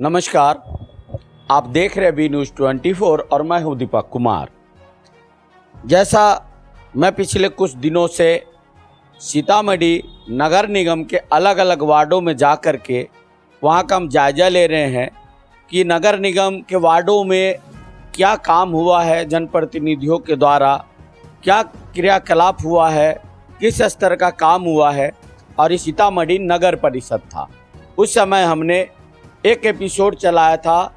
नमस्कार, आप देख रहे बी न्यूज़ 24 और मैं हूं दीपक कुमार। जैसा मैं पिछले कुछ दिनों से सीतामढ़ी नगर निगम के अलग अलग वार्डों में जा कर के वहाँ का हम जायज़ा ले रहे हैं कि नगर निगम के वार्डों में क्या काम हुआ है, जनप्रतिनिधियों के द्वारा क्या क्रियाकलाप हुआ है, किस स्तर का काम हुआ है। और ये सीतामढ़ी नगर परिषद था। उस समय हमने एक एपिसोड चलाया था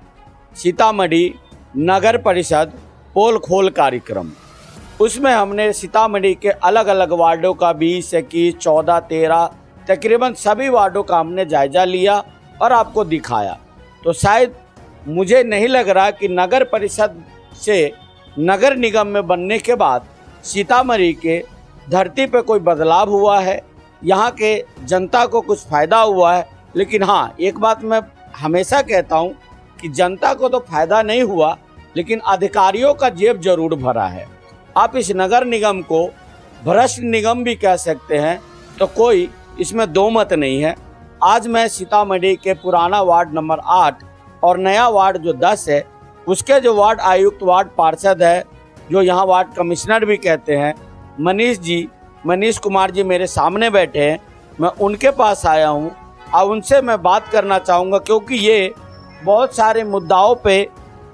सीतामढ़ी नगर परिषद पोल खोल कार्यक्रम। उसमें हमने सीतामढ़ी के अलग अलग वार्डों का 20, 21, 14, 13 तकरीबन सभी वार्डों का हमने जायज़ा लिया और आपको दिखाया। तो शायद मुझे नहीं लग रहा कि नगर परिषद से नगर निगम में बनने के बाद सीतामढ़ी के धरती पे कोई बदलाव हुआ है, यहाँ के जनता को कुछ फ़ायदा हुआ है। लेकिन हाँ, एक बात मैं हमेशा कहता हूँ कि जनता को तो फ़ायदा नहीं हुआ, लेकिन अधिकारियों का जेब जरूर भरा है। आप इस नगर निगम को भ्रष्ट निगम भी कह सकते हैं, तो कोई इसमें दो मत नहीं है। आज मैं सीतामढ़ी के पुराना वार्ड नंबर 8 और नया वार्ड जो 10 है, उसके जो वार्ड आयुक्त, वार्ड पार्षद है, जो यहाँ वार्ड कमिश्नर भी कहते हैं, मनीष कुमार जी मेरे सामने बैठे हैं। मैं उनके पास आया हूँ और उनसे मैं बात करना चाहूँगा, क्योंकि ये बहुत सारे मुद्दाओं पे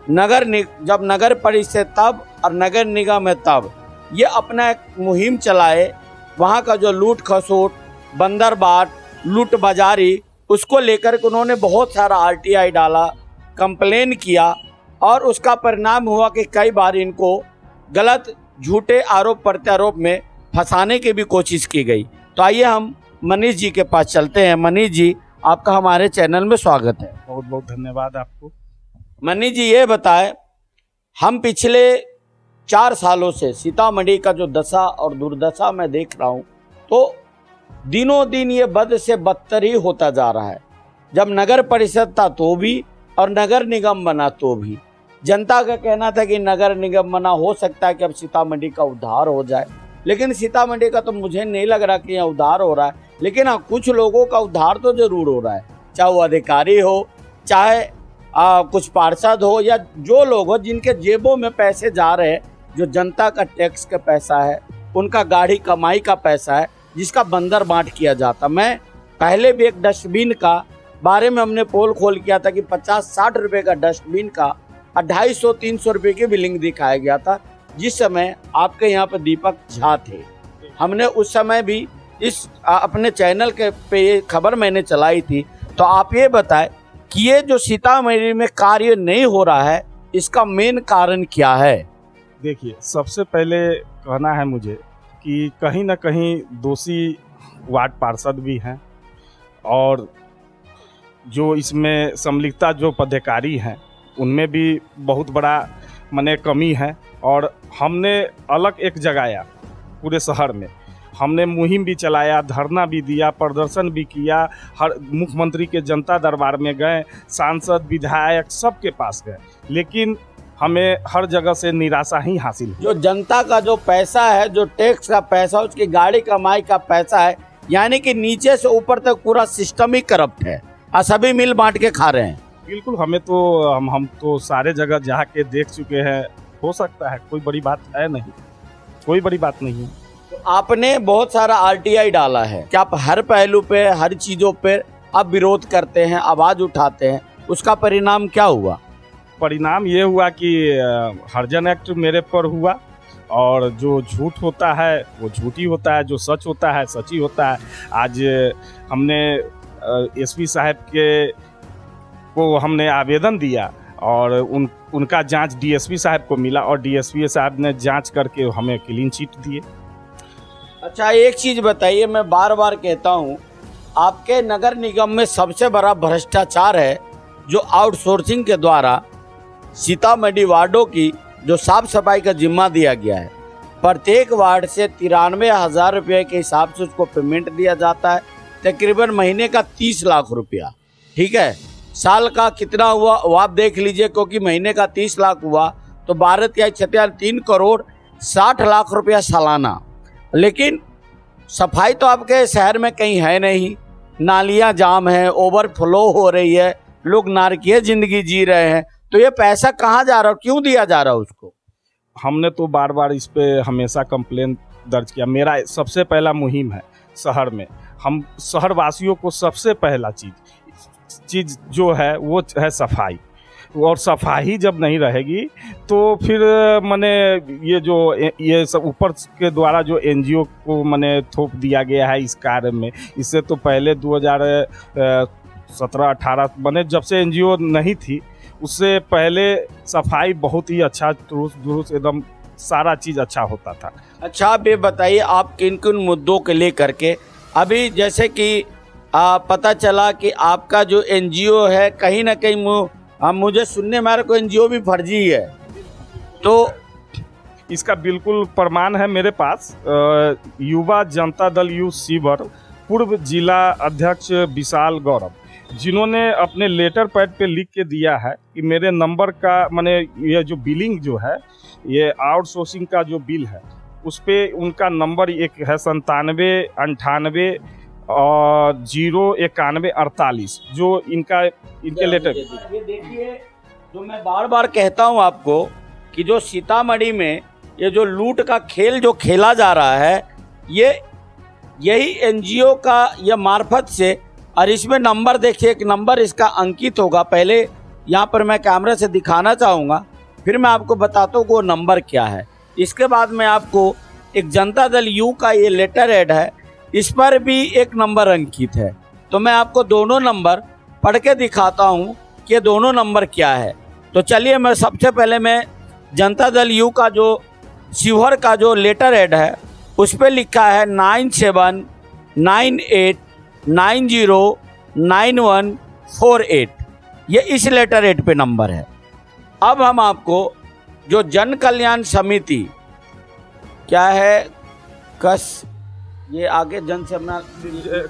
जब नगर परिषद तब और नगर निगम है तब ये अपना एक मुहिम चलाए। वहाँ का जो लूट खसोट, बंदरबाट, लूट बाजारी, उसको लेकर के उन्होंने बहुत सारा RTI डाला, कंप्लेन किया और उसका परिणाम हुआ कि कई बार इनको गलत झूठे आरोप प्रत्यारोप में फंसाने की भी कोशिश की गई। तो आइए हम मनीष जी के पास चलते हैं। मनीष जी, आपका हमारे चैनल में स्वागत है। बहुत बहुत धन्यवाद आपको। मनीष जी, ये बताएं, हम पिछले 4 सालों से सीतामढ़ी का जो दशा और दुर्दशा मैं देख रहा हूँ, तो दिनों दिन ये बद से बदतर ही होता जा रहा है। जब नगर परिषद था तो भी और नगर निगम बना तो भी जनता का कहना था कि नगर निगम बना, हो सकता है कि अब सीतामढ़ी का उद्धार हो जाए। लेकिन सीतामढ़ी का तो मुझे नहीं लग रहा कि यहाँ उद्धार हो रहा है। लेकिन हाँ, कुछ लोगों का उद्धार तो जरूर हो रहा है, चाहे वो अधिकारी हो, चाहे कुछ पार्षद हो, या जो लोग हो जिनके जेबों में पैसे जा रहे हैं, जो जनता का टैक्स का पैसा है, उनका गाड़ी कमाई का पैसा है, जिसका बंदर बांट किया जाता। मैं पहले भी एक डस्टबिन का बारे में हमने पोल खोल किया था कि 50-60 रुपये का डस्टबिन का 250-300 रुपये की बिलिंग दिखाया गया था, जिस समय आपके यहाँ पर दीपक झा थे। हमने उस समय भी इस अपने चैनल के पे ये खबर मैंने चलाई थी। तो आप ये बताएं कि ये जो सीतामढ़ी में कार्य नहीं हो रहा है, इसका मेन कारण क्या है? देखिए, सबसे पहले कहना है मुझे कि कहीं ना कहीं दोषी वार्ड पार्षद भी हैं और जो इसमें सम्मिलितता जो पदाधिकारी हैं उनमें भी बहुत बड़ा मने कमी है। और हमने अलग एक जगाया पूरे शहर में, हमने मुहिम भी चलाया, धरना भी दिया, प्रदर्शन भी किया, हर मुख्यमंत्री के जनता दरबार में गए, सांसद विधायक सबके पास गए, लेकिन हमें हर जगह से निराशा ही हासिल हुई। जो जनता का जो पैसा है, जो टैक्स का पैसा, उसकी गाड़ी कमाई का पैसा है, यानी कि नीचे से ऊपर तक पूरा सिस्टम ही करप्ट है और सभी मिल बांट के खा रहे हैं। बिल्कुल, हमें तो हम तो सारे जगह जाके देख चुके हैं। हो सकता है, कोई बड़ी बात है नहीं, कोई बड़ी बात नहीं है। तो आपने बहुत सारा RTI डाला है कि आप हर पहलू पे, हर चीज़ों पे आप विरोध करते हैं, आवाज़ उठाते हैं। उसका परिणाम क्या हुआ? परिणाम ये हुआ कि हर्जन एक्ट मेरे पर हुआ, और जो झूठ होता है वो झूठ ही होता है, जो सच होता है सच ही होता है। आज हमने SP साहब को हमने आवेदन दिया और उनका जांच DSP साहब को मिला और DSP साहब ने जांच करके हमें क्लीन चिट दिए। अच्छा, एक चीज़ बताइए, मैं बार बार कहता हूँ, आपके नगर निगम में सबसे बड़ा भ्रष्टाचार है जो आउटसोर्सिंग के द्वारा सीतामढ़ी वार्डों की जो साफ सफाई का जिम्मा दिया गया है। प्रत्येक वार्ड से 93,000 रुपये के हिसाब से उसको पेमेंट दिया जाता है, तकरीबन महीने का 30 लाख रुपया। ठीक है, साल का कितना हुआ वो आप देख लीजिए, क्योंकि महीने का 30 लाख हुआ तो 3 करोड़ 60 लाख रुपया सालाना। लेकिन सफाई तो आपके शहर में कहीं है नहीं, नालियां जाम हैं, ओवरफ्लो हो रही है, लोग नारकीय जिंदगी जी रहे हैं, तो ये पैसा कहाँ जा रहा है, क्यों दिया जा रहा है उसको? हमने तो बार बार इस पे हमेशा कंप्लेन दर्ज किया। मेरा सबसे पहला मुहिम है शहर में, हम शहर वासियों को सबसे पहला चीज़ जो है वो है सफाई, और सफाई जब नहीं रहेगी तो फिर माने ये सब ऊपर के द्वारा जो एनजीओ को माने थोप दिया गया है इस कार्य में। इससे तो पहले 2017-18 माने जब से एनजीओ नहीं थी उससे पहले सफाई बहुत ही अच्छा दुरुस्त एकदम सारा चीज़ अच्छा होता था। अच्छा, आप ये बताइए आप किन किन मुद्दों के लेकर के, अभी जैसे कि पता चला कि आपका जो एनजीओ है कहीं ना कहीं मुझे सुनने में को एनजीओ भी फर्जी है, तो इसका बिल्कुल प्रमाण है मेरे पास। युवा जनता दल यू शिवर पूर्व जिला अध्यक्ष विशाल गौरव, जिन्होंने अपने लेटर पैड पे लिख के दिया है कि मेरे नंबर का माने ये जो बिलिंग जो है, ये आउटसोर्सिंग का जो बिल है उस पर उनका नंबर एक है 9798 और 09148, जो इनके लेटर। ये देखिए, जो मैं बार बार कहता हूं आपको कि जो सीतामढ़ी में ये जो लूट का खेल जो खेला जा रहा है, यही एनजीओ का ये मार्फत से, और इसमें नंबर देखिए, एक नंबर इसका अंकित होगा। पहले यहाँ पर मैं कैमरा से दिखाना चाहूँगा, फिर मैं आपको बताता हूँ वो नंबर क्या है। इसके बाद में आपको एक जनता दल यू का ये लेटर हेड है, इस पर भी एक नंबर अंकित है। तो मैं आपको दोनों नंबर पढ़ के दिखाता हूँ कि ये दोनों नंबर क्या है। तो चलिए, मैं सबसे पहले मैं जनता दल यू का जो शिवहर का जो लेटर हेड है उस पर लिखा है 9798909148, ये इस लेटर हेड पे नंबर है। अब हम आपको जो जन कल्याण समिति क्या है ये आगे जन सेवना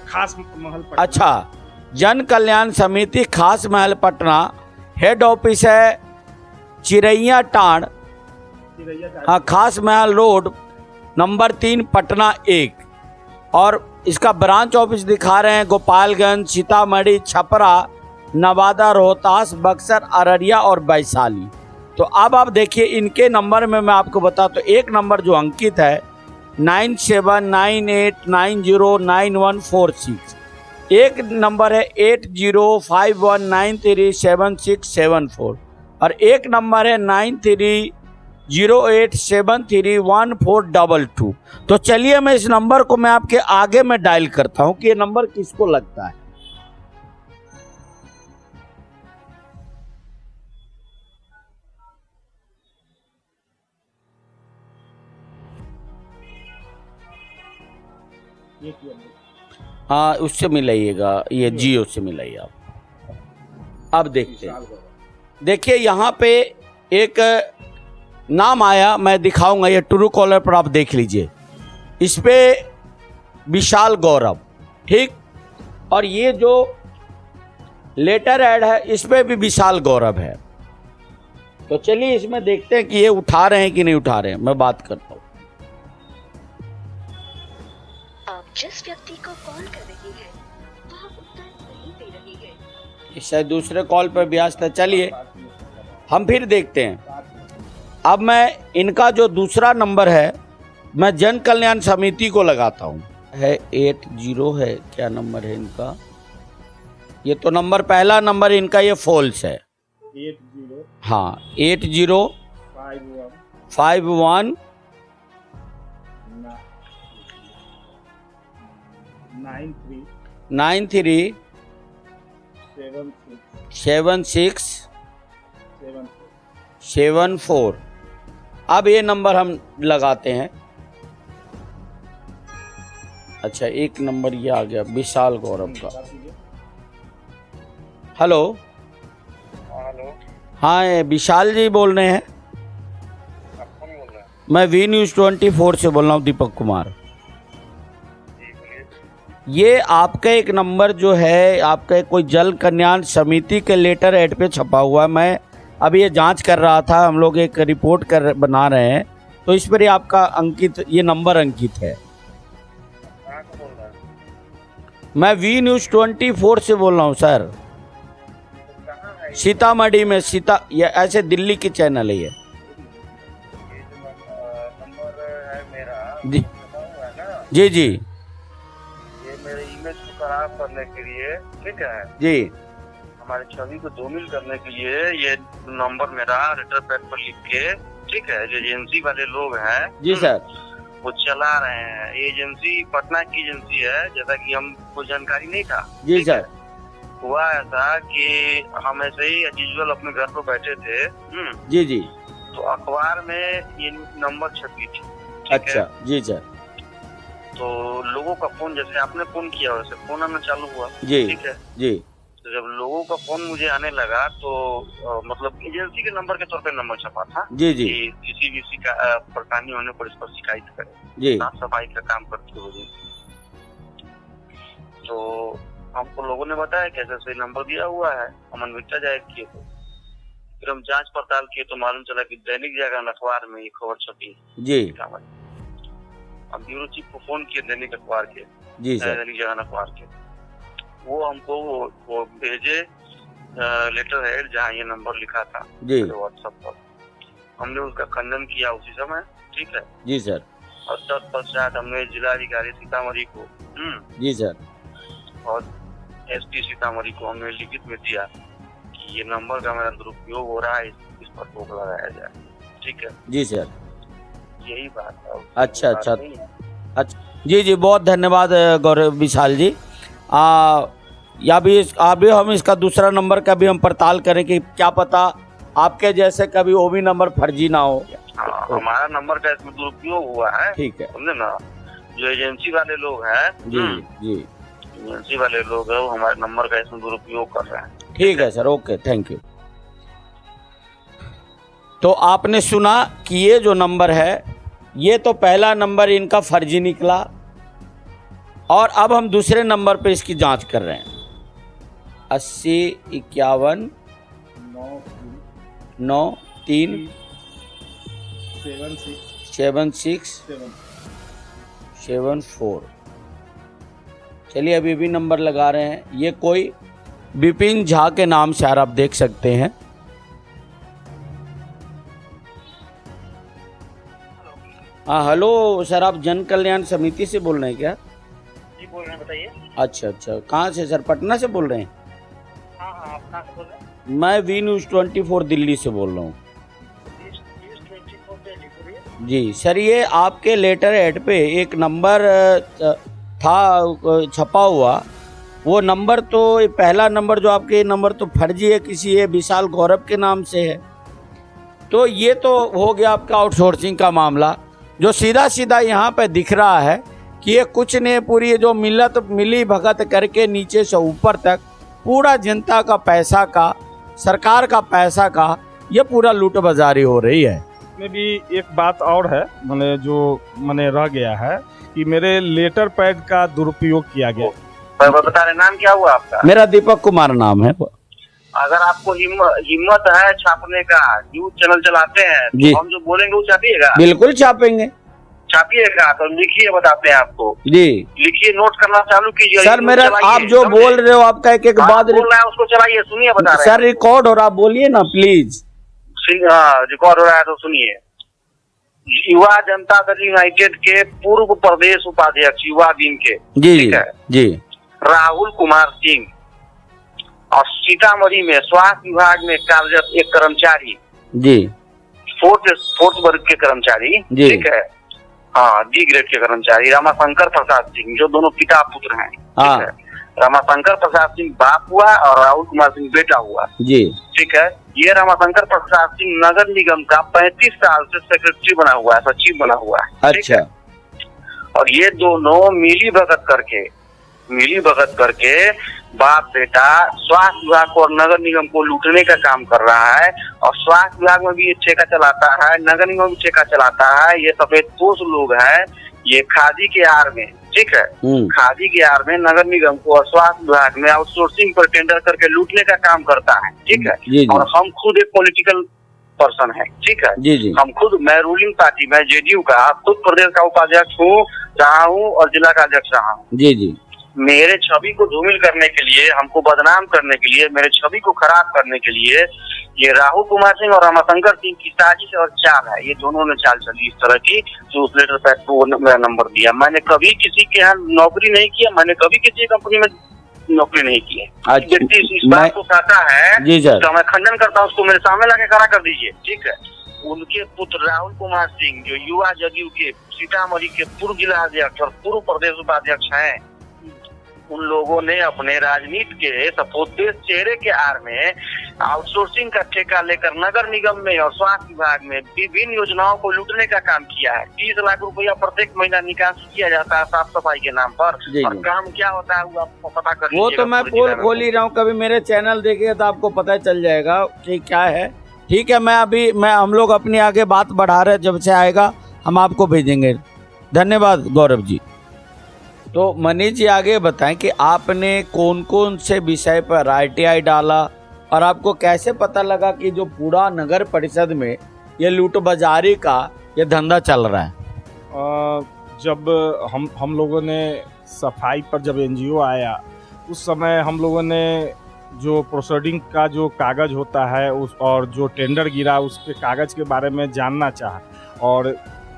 खास महल पटना। अच्छा, जन कल्याण समिति खास महल पटना, हेड ऑफिस है चिरैया टांड़, हाँ, खास महल रोड नंबर 3 पटना 1, और इसका ब्रांच ऑफिस दिखा रहे हैं गोपालगंज, सीतामढ़ी, छपरा, नवादा, रोहतास, बक्सर, अररिया और वैशाली। तो अब आप देखिए इनके नंबर में मैं आपको बता, तो एक नंबर जो अंकित है 9798909146, एक नंबर है 8051937674, और एक नंबर है 9308731422। तो चलिए मैं इस नंबर को मैं आपके आगे में डायल करता हूं कि ये नंबर किसको लगता है। हाँ, उससे मिलाइएगा, ये जियो से मिलाइए आप। अब देखते हैं, देखिए यहाँ पे एक नाम आया, मैं दिखाऊंगा, ये ट्रू कॉलर पर आप देख लीजिए, इस पे विशाल गौरव, ठीक, और ये जो लेटर ऐड है इस पे भी विशाल गौरव है। तो चलिए इसमें देखते हैं कि ये उठा रहे हैं कि नहीं उठा रहे हैं। मैं बात करता हूँ। आप जिस व्यक्ति को कॉल कर रही हैं वह उत्तर नहीं दे रही है। शायद दूसरे कॉल पर व्यस्त है। चलिए हम फिर देखते हैं। अब मैं इनका जो दूसरा नंबर है मैं जन कल्याण समिति को लगाता हूँ, है 80 है, क्या नंबर है इनका? ये तो नंबर, पहला नंबर इनका ये फॉल्स है। 80 हाँ, 8051 93 7674। अब ये नंबर हम लगाते हैं। अच्छा, एक नंबर ये आ गया विशाल गौरव का। हेलो, हाँ, ये विशाल जी बोल रहे हैं? मैं वी न्यूज़ 24 से बोल रहा हूँ, दीपक कुमार। ये आपका एक नंबर जो है, आपका कोई जल कल्याण समिति के लेटर हेड पे छपा हुआ है। मैं अभी ये जांच कर रहा था, हम लोग एक रिपोर्ट बना रहे हैं, तो इस पर आपका अंकित, ये नंबर अंकित है। मैं वी न्यूज़ 24 से बोल रहा हूँ सर। सीतामढ़ी में ये ऐसे दिल्ली की चैनल है ये। नंबर है मेरा जी है ना, जी जी ये मेरे इमेज को खराब करने के लिए, ठीक है, जी हमारे छवि को धूमिल करने के लिए ये नंबर मेरा लेटर पैड पर लिख के, ठीक है, जो एजेंसी वाले लोग हैं जी सर। वो चला रहे हैं। ये एजेंसी पटना की एजेंसी है, जैसा कि हमको जानकारी नहीं था। जी ठीक है? सर। हुआ ऐसा कि हम ऐसे ही एज यूजुअल अपने घर पर बैठे थे, जी जी तो अखबार में ये नंबर छपी थी। ठीक अच्छा है? जी सर। तो लोगों का फोन, जैसे आपने फोन किया वैसे फोन आना चालू हुआ। जी ठीक है, जी तो जब लोगों का फोन मुझे आने लगा तो मतलब एजेंसी के नंबर के तौर पे नंबर छपा था जी जी कि किसी भी परेशानी होने पर इस पर शिकायत करें, जी साफ सफाई का काम करते हुए। तो हमको लोगों ने बताया कि ऐसे नंबर दिया हुआ है, हम अनविटा जाहिर किए थे। फिर हम जांच पड़ताल किए तो मालूम चला कि दैनिक जागरण अखबार में ये खबर छपी जी हम ब्यूरो चीफ को फोन किए दैनिक अखबार के, जी सर। दैनिक जागरण अखबार के, वो हमको वो भेजे लेटर हेड जहाँ ये नंबर लिखा था जी व्हाट्सएप पर। हमने उसका खंडन किया उसी समय। ठीक है, जी सर। और तत्पश्चात हमने जिलाधिकारी सीतामढ़ी को जी सर। और एसपी सीतामढ़ी को हमने लिखित में दिया कि ये नंबर का मेरा दुरुपयोग हो रहा है, इस पर रोक लगाया जाए। ठीक है जी सर। यही बात है। अच्छा अच्छा अच्छा जी जी, बहुत धन्यवाद गौरव विशाल जी। या भी हम इसका दूसरा नंबर का भी हम पड़ताल करें कि क्या पता आपके जैसे कभी वो भी नंबर फर्जी ना हो। हाँ, हमारा नंबर का इसमें दुरुपयोग हुआ है। ठीक है, समझे ना, जो एजेंसी वाले लोग हैं जी जी एजेंसी वाले लोग हैं वो हमारे नंबर का इसमें दुरुपयोग कर रहे हैं। ठीक है सर, ओके, थैंक यू। तो आपने सुना कि ये जो नंबर है ये तो पहला नंबर इनका फर्जी निकला और अब हम दूसरे नंबर पे इसकी जांच कर रहे हैं। 80 51 9 3 76 74। चलिए अभी भी नंबर लगा रहे हैं। ये कोई विपिन झा के नाम से आप देख सकते हैं। हाँ हेलो सर, आप जन कल्याण समिति से बोल रहे हैं क्या? जी बोल रहे हैं, बताइए। अच्छा अच्छा, कहाँ से सर? पटना से बोल रहे हैं? हाँ हाँ, आप कहाँ से बोल रहे हैं? मैं वी न्यूज़ 24 दिल्ली से बोल रहा हूँ। जी सर, ये आपके लेटर हेड पे एक नंबर था छपा हुआ, वो नंबर तो पहला नंबर जो आपके नंबर तो फर्जी है, किसी ये विशाल गौरव के नाम से है। तो ये तो हो गया आपका आउटसोर्सिंग का मामला, जो सीधा सीधा यहाँ पे दिख रहा है कि ये कुछ नहीं, पूरी जो मिली भगत करके नीचे से ऊपर तक पूरा जनता का पैसा का, सरकार का पैसा का ये पूरा लूट बाजारी हो रही है। में भी एक बात और है, मैंने जो रह गया है कि मेरे लेटर पैड का दुरुपयोग किया गया। बता रहे, नाम क्या हुआ आपका? मेरा दीपक कुमार नाम है। अगर आपको हिम्मत है छापने का, न्यूज चैनल चलाते हैं, तो हम जो बोलेंगे वो छापिएगा? बिल्कुल छापेंगे। छापिएगा तो लिखिए, बताते हैं आपको। जी लिखिए, नोट करना चालू कीजिए। सर मेरा आप जो बोल रहे हो आपका एक एक बात बोल रहा है उसको चलाइए, सुनिए, बता रहे हैं सर। रिकॉर्ड हो रहा, बोलिए ना प्लीज। रिकॉर्ड हो रहा है तो सुनिए। युवा जनता दल यूनाइटेड के पूर्व प्रदेश उपाध्यक्ष युवा दिन के, जी ठीक है, जी राहुल कुमार सिंह और सीतामढ़ी में स्वास्थ्य विभाग में कार्यरत एक कर्मचारी, जी फोर्थ वर्ग के कर्मचारी, ठीक है, हाँ, डी ग्रेड के कर्मचारी रामाशंकर प्रसाद सिंह, जो दोनों पिता पुत्र हैं, ठीक है। रामाशंकर प्रसाद सिंह बाप हुआ और राहुल कुमार सिंह बेटा हुआ, जी, ठीक है। ये रामाशंकर प्रसाद सिंह नगर निगम का 35 साल से सेक्रेटरी बना हुआ है, सचिव बना हुआ है, ठीक है। और ये दोनों मिली भगत करके बाप बेटा स्वास्थ्य विभाग को और नगर निगम को लूटने का काम कर रहा है। और स्वास्थ्य विभाग में भी ये ठेका चलाता है, नगर निगम भी ठेका चलाता है। ये सफेद पोष लोग हैं, ये खादी के आड़ में, ठीक है, खादी के आड़ में नगर निगम को और स्वास्थ्य विभाग में आउटसोर्सिंग पर टेंडर करके लूटने का काम करता है, ठीक है। जी, जी। और हम खुद एक पॉलिटिकल पर्सन है, ठीक है, जी, जी। हम खुद, मैं रूलिंग पार्टी, मैं जेडीयू का खुद प्रदेश का उपाध्यक्ष हूँ, रहा हूँ और जिला का अध्यक्ष रहा हूँ। जी जी। मेरे छवि को धूमिल करने के लिए, हमको बदनाम करने के लिए, मेरे छवि को खराब करने के लिए ये राहुल कुमार सिंह और रमाशंकर सिंह की साजिश और चाल है। ये दोनों ने चाल चली इस तरह की, जो उस लेटर पैड को मेरा नंबर दिया। मैंने कभी किसी के यहाँ नौकरी नहीं किया, मैंने कभी किसी कंपनी में नौकरी नहीं की है। व्यक्ति इस बात को कहता है जी सर, तो मैं खंडन करता हूँ, उसको मेरे सामने लाके खड़ा कर दीजिए, ठीक है। उनके पुत्र राहुल कुमार सिंह जो युवा जदयू के सीतामढ़ी के पूर्व जिला अध्यक्ष और पूर्व प्रदेश उपाध्यक्ष हैं, उन लोगों ने अपने राजनीति के सपोतेज चेहरे के आड़ में आउटसोर्सिंग का ठेका लेकर नगर निगम में और स्वास्थ्य विभाग में विभिन्न योजनाओं को लूटने का काम किया है। 30 लाख रुपया प्रत्येक महीना निकासी किया जाता है साफ सफाई के नाम पर, और काम क्या होता है वो आपको पता कर लीजिएगा। वो तो मैं पोल खोल ही रहा हूँ, कभी मेरे चैनल देखिए तो आपको पता चल जाएगा कि क्या है। ठीक है, हम लोग अपनी आगे बात बढ़ा रहे हैं, जब से आएगा हम आपको भेजेंगे। धन्यवाद गौरव जी। तो मनीष जी आगे बताएं कि आपने कौन कौन से विषय पर RTI डाला और आपको कैसे पता लगा कि जो पूरा नगर परिषद में ये लूट बाजारी का ये धंधा चल रहा है। जब हम लोगों ने सफाई पर जब NGO आया, उस समय हम लोगों ने जो प्रोसीडिंग का जो कागज़ होता है उस और जो टेंडर गिरा उसके कागज़ के बारे में जानना चाहा। और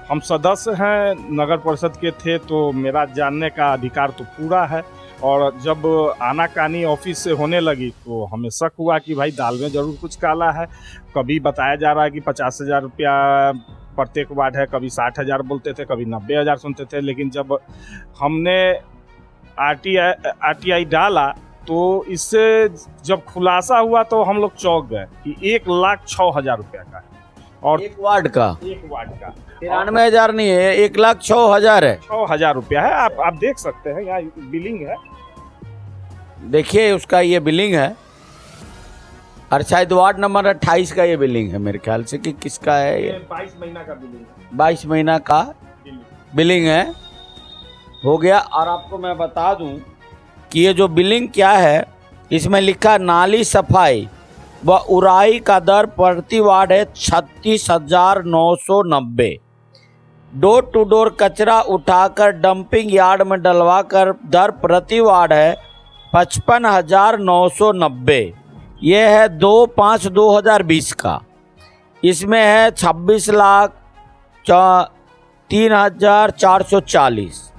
हम सदस्य हैं, नगर परिषद के थे, तो मेरा जानने का अधिकार तो पूरा है। और जब आनाकानी ऑफिस से होने लगी तो हमें शक हुआ कि भाई दाल में ज़रूर कुछ काला है। कभी बताया जा रहा है कि 50,000 रुपया प्रत्येक वार्ड है, कभी 60,000 बोलते थे, कभी 90,000 सुनते थे। लेकिन जब हमने RTI डाला तो इससे जब खुलासा हुआ तो हम लोग चौंक गए कि 1,06,000 रुपया का है। और एक वार्ड का 93,000 नहीं है, 1,06,000 है। 6,000 रुपया है। आप देख सकते हैं, यहाँ बिलिंग है, देखिए उसका ये बिलिंग है। और शायद वार्ड नंबर 28 का ये बिलिंग है मेरे ख्याल से, कि किसका है ये 22 महीना का बिलिंग है। 22 महीना का बिलिंग है, हो गया। और आपको मैं बता दूं कि ये जो बिलिंग क्या है, इसमें लिखा नाली सफाई व उराई का दर प्रति वार्ड है 36,990। डोर टू डोर कचरा उठाकर डंपिंग यार्ड में डलवाकर दर प्रति वार्ड है 55,990। ये है 2/5/2020 का। इसमें है 26,03,440।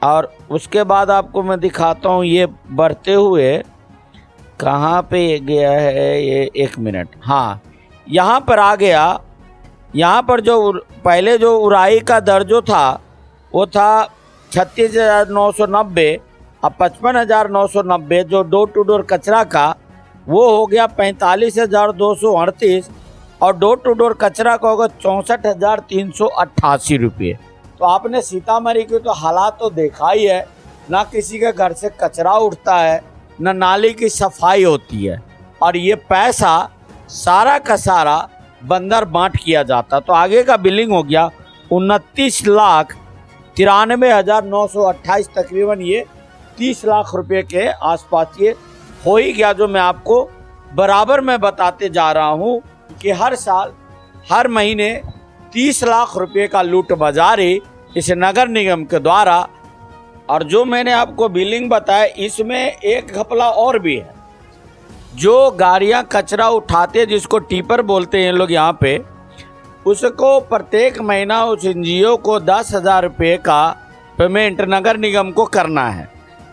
और उसके बाद आपको मैं दिखाता हूँ ये बढ़ते हुए कहाँ पे गया है ये, 1 मिनट। हाँ, यहाँ पर आ गया। यहाँ पर जो पहले जो उराई का दर जो था वो था 36,990, अब 55,990 जो डोर टू डोर कचरा का वो हो गया 45,238, और डोर टू डोर कचरा का होगा 64,388 रुपये। तो आपने सीतामढ़ी के तो हालात तो देखा ही है, ना किसी के घर से कचरा उठता है, न नाली की सफाई होती है, और ये पैसा सारा का सारा बंदर बांट किया जाता। तो आगे का बिलिंग हो गया 29,93,928, तकरीबन ये 30 लाख रुपए के आसपास ये हो ही गया। जो मैं आपको बराबर में बताते जा रहा हूँ कि हर साल हर महीने 30 लाख रुपए का लूट बाजारी इस नगर निगम के द्वारा। और जो मैंने आपको बिलिंग बताया, इसमें एक घपला और भी है। जो गाड़ियां कचरा उठाते, जिसको टीपर बोलते हैं लोग यहाँ पे, उसको प्रत्येक महीना उस NGO को 10,000 रुपये का पेमेंट नगर निगम को करना है।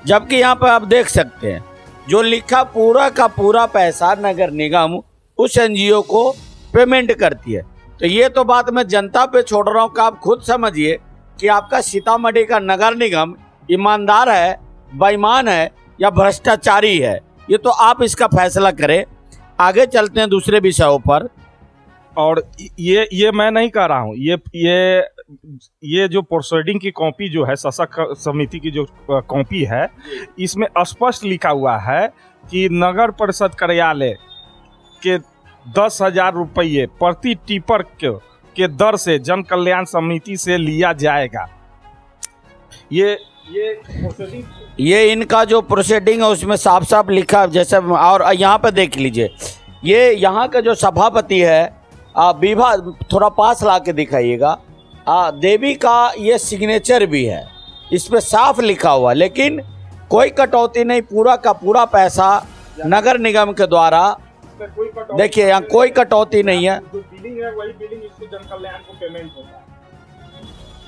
जबकि यहाँ पर आप देख सकते हैं जो लिखा पूरा का पूरा पैसा नगर निगम उस NGO को पेमेंट करती है। तो ये तो बात मैं जनता पे छोड़ रहा हूँ कि आप खुद समझिए कि आपका सीतामढ़ी का नगर निगम ईमानदार है, बेईमान है या भ्रष्टाचारी है। ये तो आप इसका फैसला करें। आगे चलते हैं दूसरे विषयों पर। और ये मैं नहीं कह रहा हूँ, ये जो प्रोसीडिंग की कॉपी जो है, शासक समिति की जो कॉपी है, इसमें स्पष्ट लिखा हुआ है कि नगर परिषद कार्यालय के 10,000 रुपये प्रति टिपर के दर से जन कल्याण समिति से लिया जाएगा। ये इनका जो प्रोसीडिंग है उसमें साफ साफ लिखा, जैसे। और यहाँ पे देख लीजिए, ये यहाँ का जो सभापति है थोड़ा पास ला के दिखाइएगा, देवी का ये सिग्नेचर भी है। इस पे साफ लिखा हुआ, लेकिन कोई कटौती नहीं, पूरा का पूरा पैसा नगर निगम के द्वारा, इसमें कोई कटौती देखिए यहाँ कोई कटौती नहीं है। जो बिलिंग है वही बिलिंग इसको जन कल्याण को पेमेंट होता है,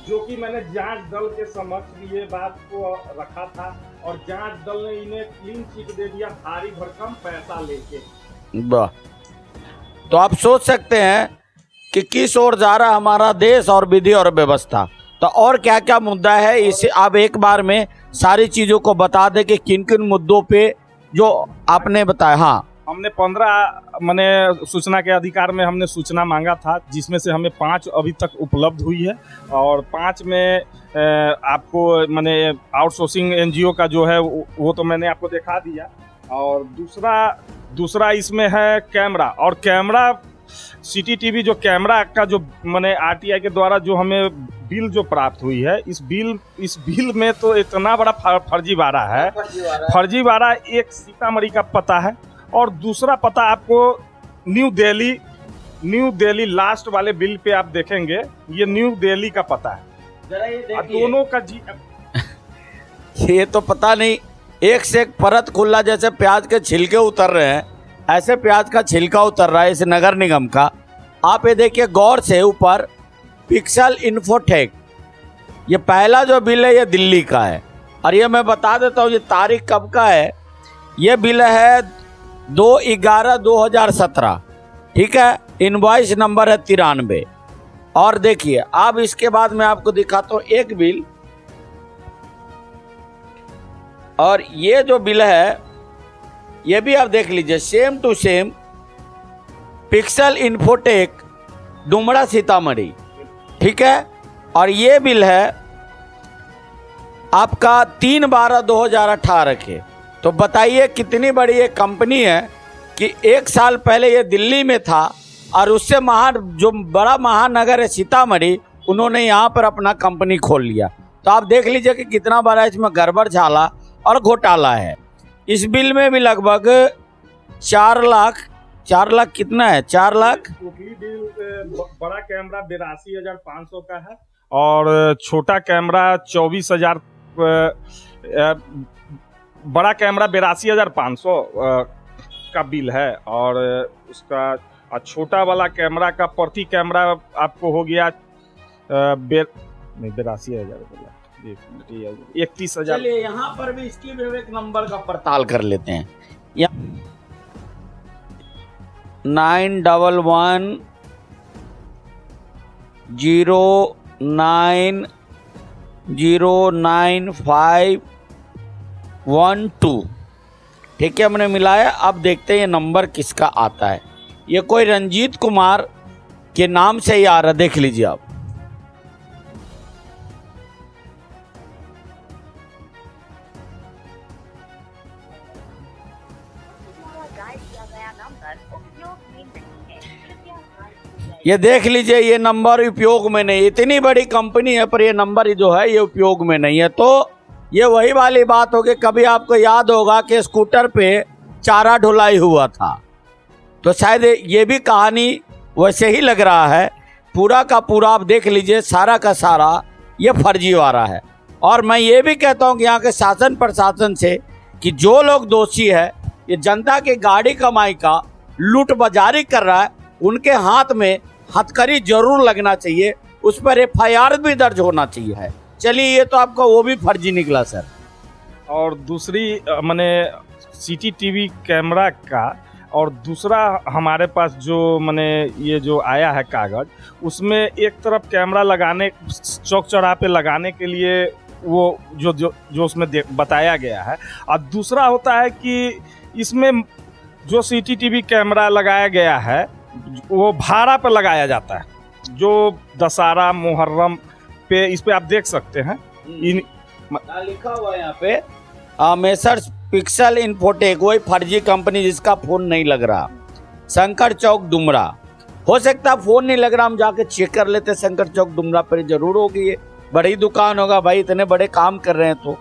जो कि मैंने जांच दल के समक्ष भी ये बात को रखा था और जांच दल ने इन्हें क्लीन चिट दे दिया भारी भरकम पैसा लेके। वाह, तो आप सोच सकते हैं कि किस ओर जा रहा हमारा देश और विधि और व्यवस्था। तो और क्या क्या मुद्दा है, इसे आप एक बार में सारी चीज़ों को बता दें कि किन किन मुद्दों पे जो आपने बताया। हाँ, हमने 15 मैंने सूचना के अधिकार में हमने सूचना मांगा था, जिसमें से हमें 5 अभी तक उपलब्ध हुई है और 5 में आपको मैंने आउटसोर्सिंग एनजीओ का जो है वो तो मैंने आपको दिखा दिया। और दूसरा इसमें है कैमरा, और कैमरा CCTV जो कैमरा का जो मैंने RTI के द्वारा जो हमें बिल जो प्राप्त हुई है, इस बिल में तो इतना बड़ा फर्जीवाड़ा है। फर्जीवाड़ा एक सीतामढ़ी का पता है और दूसरा पता आपको न्यू दिल्ली लास्ट वाले बिल पे आप देखेंगे, ये न्यू दिल्ली का पता है। जरा ये देखिए, दोनों का ये तो पता नहीं, एक से एक परत खुला, जैसे प्याज के छिलके उतर रहे हैं ऐसे प्याज का छिलका उतर रहा है इस नगर निगम का। आप ये देखिए गौर से, ऊपर पिक्सल इन्फोटेक, ये पहला जो बिल है ये दिल्ली का है। और ये मैं बता देता हूँ ये तारीख कब का है, ये बिल है 2/11/2017, ठीक है। इनवॉइस नंबर है 93। और देखिए अब इसके बाद मैं आपको दिखाता हूँ एक बिल, और ये जो बिल है ये भी आप देख लीजिए, same to same Pixel Infotech Dumra Sitamarhi, ठीक है। और ये बिल है आपका 3/12/2018 के। तो बताइए कितनी बड़ी ये कंपनी है कि 1 साल पहले ये दिल्ली में था और उससे जो बड़ा महानगर है सीतामढ़ी, उन्होंने यहाँ पर अपना कंपनी खोल लिया। तो आप देख लीजिए कि कितना बड़ा इसमें गड़बड़ झाला और घोटाला है। इस बिल में भी लगभग 4 लाख कितना है, 4 लाख। बड़ा कैमरा 82,500 का है और छोटा कैमरा 24,000, बड़ा कैमरा 82,500 का बिल है। और उसका छोटा वाला कैमरा का प्रति कैमरा आपको हो गया 82,000, 31,000। चलिए यहाँ पर भी इसकी भी एक नंबर का पड़ताल कर लेते हैं। 911109099512, ठीक है, हमने मिलाया। अब देखते हैं ये नंबर किसका आता है। ये कोई रंजीत कुमार के नाम से ही आ रहा, देख लीजिए आप। ये देख लीजिए, ये नंबर उपयोग में नहीं, इतनी बड़ी कंपनी है पर ये नंबर जो है ये उपयोग में नहीं है। तो ये वही वाली बात होगी, कभी आपको याद होगा कि स्कूटर पे चारा ढुलाई हुआ था, तो शायद ये भी कहानी वैसे ही लग रहा है। पूरा का पूरा आप देख लीजिए, सारा का सारा ये फर्जीवाड़ा है। और मैं ये भी कहता हूँ कि यहाँ के शासन प्रशासन से कि जो लोग दोषी है, ये जनता की गाड़ी कमाई का लूट बाजारी कर रहा है, उनके हाथ में हथकड़ी जरूर लगना चाहिए, उस पर FIR भी दर्ज होना चाहिए है। चलिए, ये तो आपका वो भी फर्जी निकला सर। और दूसरी मैंने CCTV कैमरा का, और दूसरा हमारे पास जो मैंने ये जो आया है कागज, उसमें एक तरफ कैमरा लगाने, चौक चौराहे पे लगाने के लिए वो जो उसमें बताया गया है, और दूसरा होता है कि इसमें जो CCTV कैमरा लगाया गया है वो भाड़ा पर लगाया जाता है, जो दशहरा मुहर्रम पे, इस पे आप देख सकते हैं लिखा हुआ है यहाँ पे मेसर्स पिक्सल इन्फोटेक, वही फर्जी कंपनी जिसका फोन नहीं लग रहा, शंकर चौक डुमरा। हो सकता है फोन नहीं लग रहा, हम जाके चेक कर लेते, शंकर चौक डुमरा पर जरूर होगी, ये बड़ी दुकान होगा भाई, इतने बड़े काम कर रहे हैं।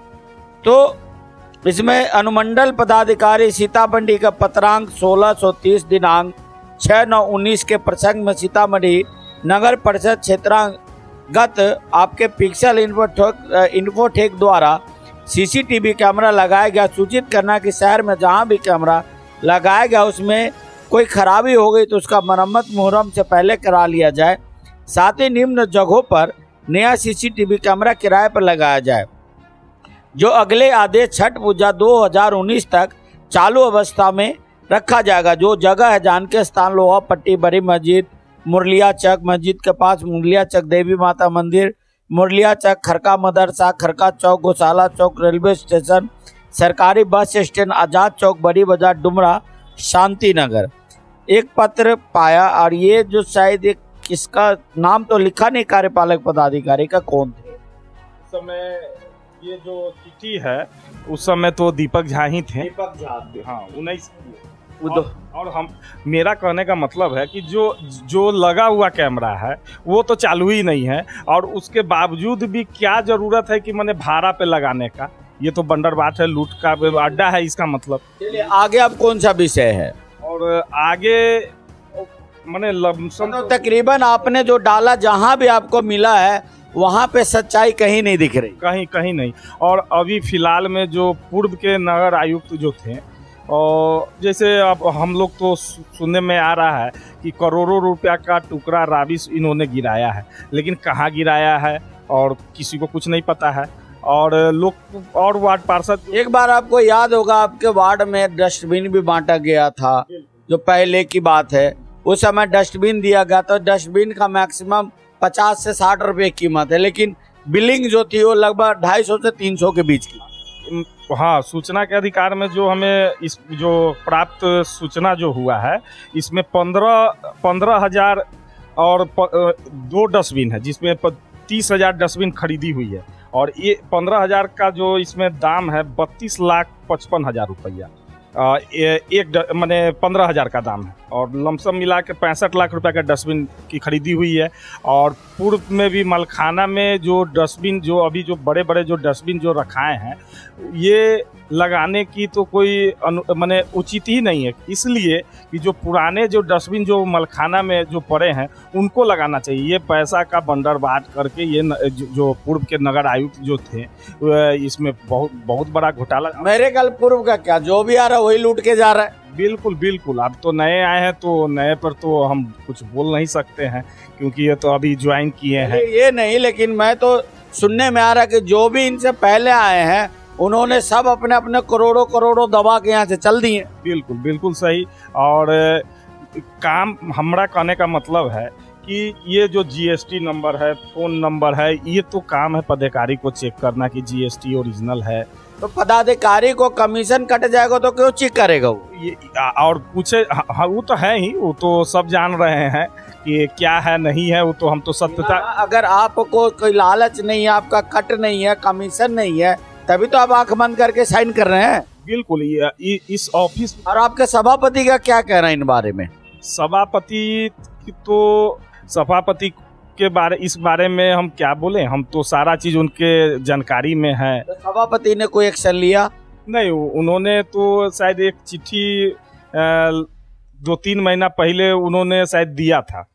तो इसमें अनुमंडल पदाधिकारी सीतामढ़ी का पत्रांक 1630 दिनांक 6/9/19 के प्रसंग में सीतामढ़ी नगर परिषद क्षेत्रांक गत आपके पिक्सल इन्फोटेक द्वारा सीसीटीवी कैमरा लगाया गया, सूचित करना कि शहर में जहां भी कैमरा लगाया गया उसमें कोई खराबी हो गई तो उसका मरम्मत मुहर्रम से पहले करा लिया जाए। साथ ही निम्न जगहों पर नया सीसीटीवी कैमरा किराए पर लगाया जाए, जो अगले आदेश छठ पूजा 2019 तक चालू अवस्था में रखा जाएगा। जो जगह है जानकी स्थान, लोहा पट्टी, बड़ी मस्जिद, मुरलिया चक, मस्जिद के पास मुरलिया चक, देवी माता मंदिर, मुरलिया चक, खरका मदरसा, खरका चौक, गौशाला चौक, रेलवे स्टेशन, सरकारी बस स्टैंड, आजाद चौक, बड़ी बाजार, डुमरा, शांति नगर। एक पत्र पाया और ये जो शायद एक किसका नाम तो लिखा नहीं, कार्यपालक पदाधिकारी का कौन थे उस समय? ये जो चिट्ठी है उस समय तो दीपक झा ही थे। दीपक झा। हाँ 19 और हम, मेरा कहने का मतलब है कि जो लगा हुआ कैमरा है वो तो चालू ही नहीं है, और उसके बावजूद भी क्या ज़रूरत है कि मैंने भाड़ा पे लगाने का? ये तो बंदरबाट है, लूट का अड्डा है इसका मतलब। चलिए आगे अब कौन सा विषय है? और आगे मैंने तो तकरीबन आपने जो डाला जहां भी आपको मिला है वहां पे सच्चाई कहीं नहीं दिख रही, कहीं नहीं। और अभी फिलहाल में जो पूर्व के नगर आयुक्त जो थे, और जैसे अब हम लोग तो सुनने में आ रहा है कि करोड़ों रुपया का टुकड़ा राबिश इन्होंने गिराया है, लेकिन कहाँ गिराया है और किसी को कुछ नहीं पता है। और लोग और वार्ड पार्षद, एक बार आपको याद होगा आपके वार्ड में डस्टबिन भी बांटा गया था, जो पहले की बात है। उस समय डस्टबिन दिया गया तो डस्टबिन का मैक्सिमम 50 से 60 रुपये कीमत है, लेकिन बिलिंग जो थी वो लगभग 250 से 300 के बीच की। हाँ, सूचना के अधिकार में जो हमें इस जो प्राप्त सूचना जो हुआ है, इसमें 15,000 और 2 डस्टबिन है, जिसमें 30,000 डस्टबिन खरीदी हुई है, और ये 15,000 का जो इसमें दाम है 32,55,000 रुपया। मैंने 15,000 का दाम है, और लमसम मिला के 65 लाख रुपए का डस्टबिन की खरीदी हुई है। और पूर्व में भी मलखाना में जो डस्टबिन, जो अभी जो बड़े बड़े जो डस्टबिन जो रखाए हैं, ये लगाने की तो कोई माने उचित ही नहीं है, इसलिए कि जो पुराने जो डस्टबिन जो मलखाना में जो पड़े हैं उनको लगाना चाहिए। ये पैसा का बंदरबाट करके ये जो पूर्व के नगर आयुक्त जो थे, इसमें बहुत बड़ा घोटाला। मेरे कल पूर्व का क्या, जो भी आ रहा है वही लूट के जा रहा है। बिल्कुल। अब तो नए आए हैं तो नए पर तो हम कुछ बोल नहीं सकते हैं, क्योंकि ये तो अभी ज्वाइन किए हैं। ये नहीं, लेकिन मैं तो सुनने में आ रहा है कि जो भी इनसे पहले आए हैं उन्होंने सब अपने अपने करोड़ों दबा के यहाँ से चल दिए। बिल्कुल सही। और काम हमारा कहने का मतलब है कि ये जो जीएसटी नंबर है, फोन नंबर है, ये तो काम है पदाधिकारी को चेक करना कि जीएसटी ओरिजिनल है। तो पदाधिकारी को कमीशन कट जाएगा तो क्यों चेक करेगा वो? ये और पूछे, हाँ वो तो है ही, वो तो सब जान रहे हैं कि क्या है नहीं है, वो तो हम तो सत्यता। अगर आपको कोई लालच नहीं है, आपका कट नहीं है, कमीशन नहीं है, तभी तो आप आंख बंद करके साइन कर रहे हैं। बिल्कुल। इस ऑफिस और आपके सभापति का क्या कहना है इन बारे में? सभापति के इस बारे में हम क्या बोले, हम तो सारा चीज उनके जानकारी में है। तो सभापति ने कोई एक्शन लिया नहीं? उन्होंने तो शायद एक चिट्ठी 2-3 महीना पहले उन्होंने शायद दिया था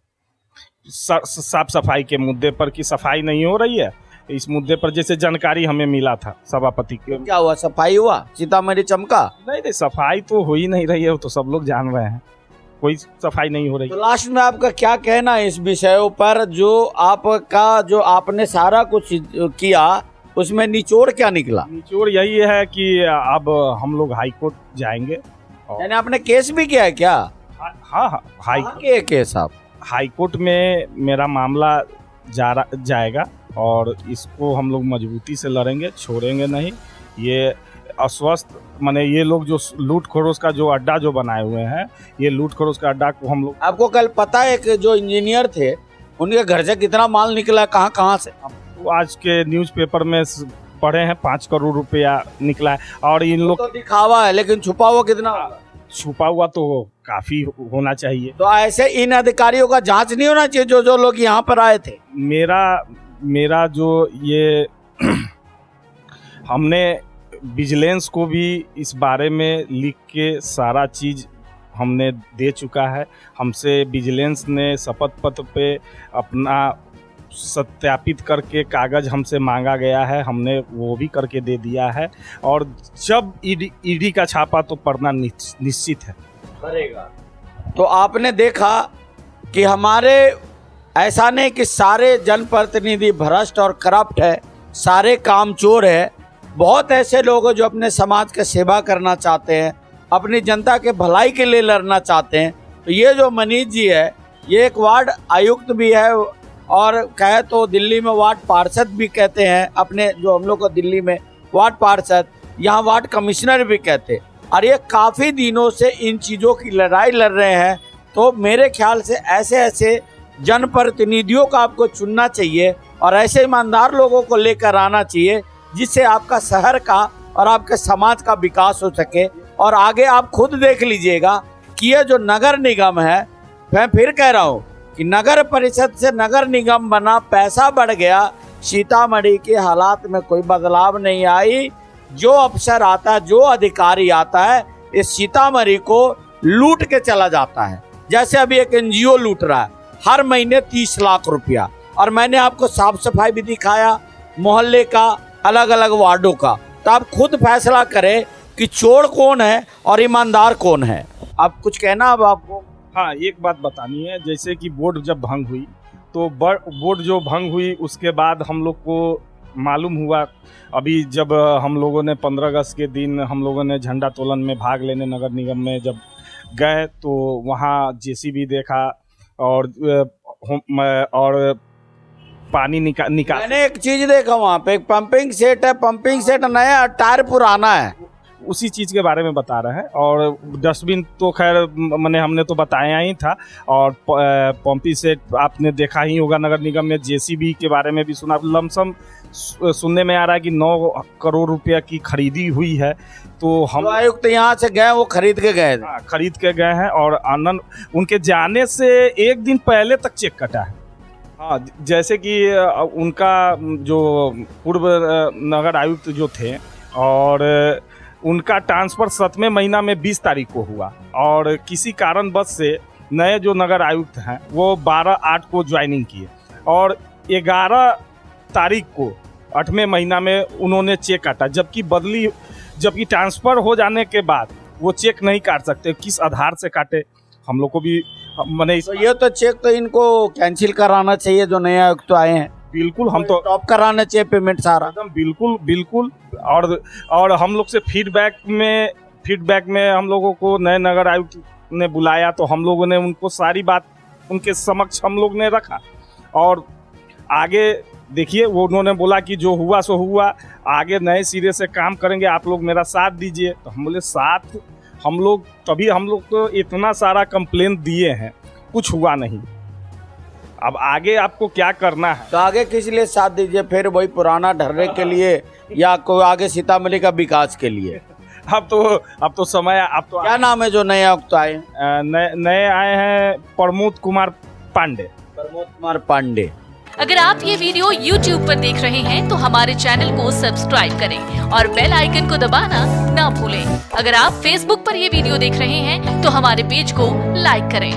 साफ सफाई के मुद्दे पर, कि सफाई नहीं हो रही है, इस मुद्दे पर जैसे जानकारी हमें मिला था सभापति के। क्या हुआ, सफाई हुआ? सीतामढ़ी चमका? नहीं, सफाई तो हो ही नहीं रही है, वो तो सब लोग जान रहे हैं, कोई सफाई नहीं हो रही। तो लास्ट में आपका क्या कहना है इस विषयों पर, जो आपने सारा कुछ किया, उसमें निचोड़ क्या निकला? निचोड़ यही है कि अब हम लोग हाई कोर्ट जाएंगे। यानी आपने केस भी किया है क्या? हाँ, हाई कोर्ट में मेरा मामला जाएगा, और इसको हम लोग मजबूती से लड़ेंगे, छोड़ेंगे नहीं। ये अस्वस्थ माने ये लोग जो लूट खरोश का जो अड्डा जो बनाए हुए हैं, ये लूट खरोश का अड्डा को हम लोग। आपको कल पता है कि जो इंजीनियर थे उनके घर से कितना माल निकला, कहाँ से? आज के न्यूज़पेपर में पढ़े हैं 5 करोड़ रुपया निकला है। और इन लोग तो दिखावा है, लेकिन छुपा हुआ कितना? छुपा हुआ तो काफी होना चाहिए। तो ऐसे इन अधिकारियों का जांच नहीं होना चाहिए जो लोग यहाँ पर आए थे? मेरा जो ये हमने विजिलेंस को भी इस बारे में लिख के सारा चीज़ हमने दे चुका है। हमसे विजिलेंस ने शपथ पत्र पे अपना सत्यापित करके कागज हमसे मांगा गया है, हमने वो भी करके दे दिया है। और जब ईडी का छापा तो पड़ना निश्चित है। करेगा। तो आपने देखा कि हमारे ऐसा नहीं कि सारे जनप्रतिनिधि भ्रष्ट और करप्ट है, सारे कामचोर है। बहुत ऐसे लोग हैं जो अपने समाज की सेवा करना चाहते हैं, अपनी जनता के भलाई के लिए लड़ना चाहते हैं। तो ये जो मनीष जी है, ये एक वार्ड आयुक्त भी है और कहे तो दिल्ली में वार्ड पार्षद भी कहते हैं। अपने जो हम लोग को दिल्ली में वार्ड पार्षद, यहाँ वार्ड कमिश्नर भी कहते हैं। और ये काफ़ी दिनों से इन चीज़ों की लड़ाई लड़ रहे हैं। तो मेरे ख्याल से ऐसे ऐसे जनप्रतिनिधियों का आपको चुनना चाहिए और ऐसे ईमानदार लोगों को लेकर आना चाहिए जिससे आपका शहर का और आपके समाज का विकास हो सके। और आगे आप खुद देख लीजिएगा कि ये जो नगर निगम है, मैं फिर कह रहा हूँ कि नगर परिषद से नगर निगम बना, पैसा बढ़ गया, सीतामढ़ी के हालात में कोई बदलाव नहीं आई। जो अफसर आता है, जो अधिकारी आता है, इस सीतामढ़ी को लूट के चला जाता है। जैसे अभी एक एनजीओ लूट रहा है हर महीने 30 लाख रुपया। और मैंने आपको साफ सफाई भी दिखाया मोहल्ले का, अलग अलग वार्डों का। तो आप खुद फैसला करें कि चोर कौन है और ईमानदार कौन है। आप कुछ कहना अब आपको? हाँ, एक बात बतानी है। जैसे कि बोर्ड जब भंग हुई तो बोर्ड जो भंग हुई उसके बाद हम लोग को मालूम हुआ, अभी जब हम लोगों ने 15 अगस्त के दिन हम लोगों ने झंडा तोलन में भाग लेने नगर निगम में जब गए तो वहाँ जेसीबी देखा और पानी निकाल। मैंने एक चीज देखा वहाँ पे, एक पंपिंग सेट है, पंपिंग सेट नया, टायर पुराना है। उसी चीज़ के बारे में बता रहे हैं। और डस्टबिन तो खैर मैंने हमने तो बताया ही था। और पंपिंग सेट आपने देखा ही होगा नगर निगम में। जेसीबी के बारे में भी सुना, लमसम सुनने में आ रहा है कि 9 करोड़ रुपया की खरीदी हुई है। तो हम आयुक्त यहाँ से गए, वो खरीद के गए थे। खरीद के गए हैं और आनंद उनके जाने से एक दिन पहले तक चेक कटा है। हाँ, जैसे कि उनका जो पूर्व नगर आयुक्त जो थे और उनका ट्रांसफ़र 7वें महीना में 20 तारीख को हुआ और किसी कारणवश से नए जो नगर आयुक्त हैं वो 12/8 को ज्वाइनिंग किए और 11 तारीख को 8वें महीना में उन्होंने चेक काटा। जबकि ट्रांसफ़र हो जाने के बाद वो चेक नहीं काट सकते। किस आधार से काटे हम लोग को भी मैंने तो ये तो चेक तो इनको कैंसिल कराना चाहिए जो नए आयुक्त तो आए हैं। बिल्कुल, हम तो स्टॉप कराना चाहिए पेमेंट सारा एकदम बिल्कुल। और हम लोग से फीडबैक में हम लोगों को नए नगर आयुक्त ने बुलाया तो हम लोगों ने उनको सारी बात उनके समक्ष हम लोग ने रखा। और आगे देखिए, वो उन्होंने बोला कि जो हुआ सो हुआ, आगे नए सिरे से काम करेंगे, आप लोग मेरा साथ दीजिए। तो हम बोले साथ हम लोग तो इतना सारा कंप्लेंट दिए हैं, कुछ हुआ नहीं। अब आगे आपको क्या करना है? तो आगे किस लिए साथ दीजिए? फिर वही पुराना ढर्रे के लिए या कोई आगे सीतामढ़ी का विकास के लिए? अब तो समय। क्या नाम है जो नए आयुक्त आए? नए आए हैं प्रमोद कुमार पांडे। अगर आप ये वीडियो YouTube पर देख रहे हैं तो हमारे चैनल को सब्सक्राइब करें और बेल आइकन को दबाना ना भूलें। अगर आप Facebook पर ये वीडियो देख रहे हैं तो हमारे पेज को लाइक करें।